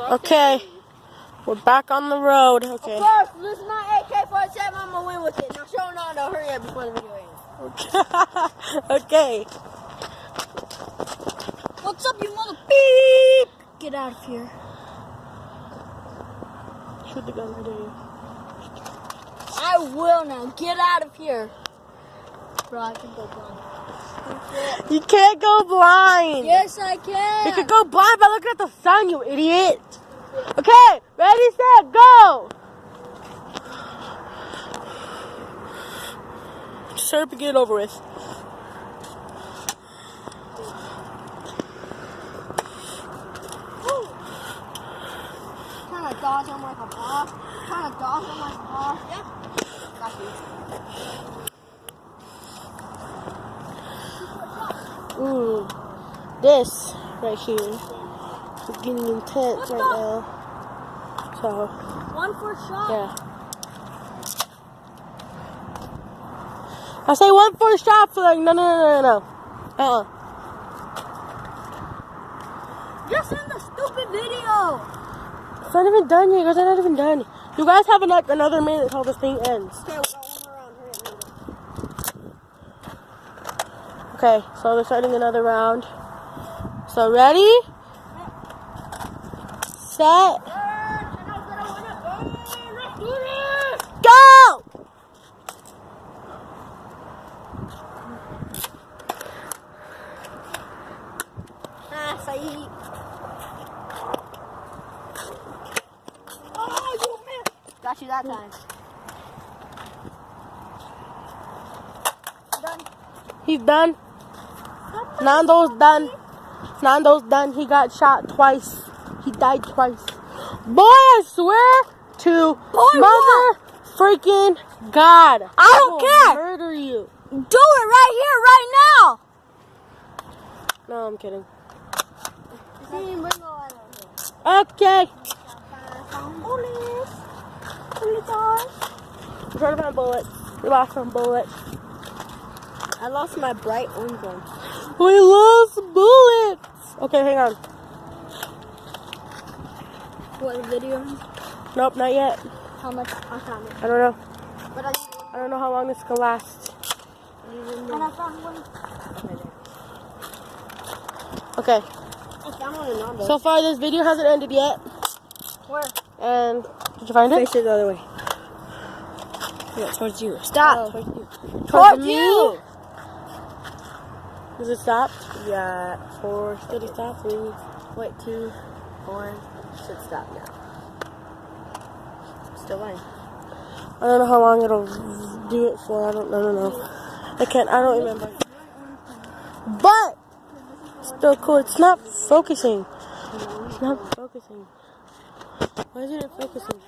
Okay, we're back on the road. Okay. Of course, this is my AK-47. I'm gonna win with it. Now show Nando, hurry up before the video ends. Okay. What's up, you mother beep? Get out of here. Shoot the gun right here. I will now. Get out of here. Bro, I can go blind. You can't go blind. Yes, I can. You can go blind by looking at the sun, you idiot. Okay, ready, set, go. Just hurry up and get it over with. Trying to dodge him like a boss. Trying to dodge him like a boss. Yep. Got you. Ooh, this right here is getting intense right now. So, 1 for shot. yeah. I say 1 for a shot for like, no. Just in the stupid video. It's not even done yet, guys. It's not even done. You guys have like another minute until this thing ends. Okay, we got one more round. Hurry up, Okay, so they're starting another round. So ready? Set. Go! Saeed. Oh, you missed. Got you that time. Done. He's done. Nando's done. Nando's done. He got shot twice. He died twice. Boy, I swear to mother freaking God. I don't care. Murder you. Do it right here, right now. No, I'm kidding. Okay. Okay. Police. We're trying to find bullets. We lost some bullets. I lost my bright orange one. We lost bullets. Okay, hang on. What video? Nope, not yet. How much? I found it. I don't know. But I don't know how long this can last. and I found one. Okay. I found one in Nando. So far, this video hasn't ended yet. Where? And did you find it? Face it the other way. Yeah, towards you. Stop. Towards you. Towards you. Does it stop? Yeah. 4. Did it stop? 3. Wait, 2, 1. Should stop now. Still going. I don't know how long it'll do it for. I don't know. I don't remember. But still cool. It's not focusing. It's not focusing. Why isn't it focusing?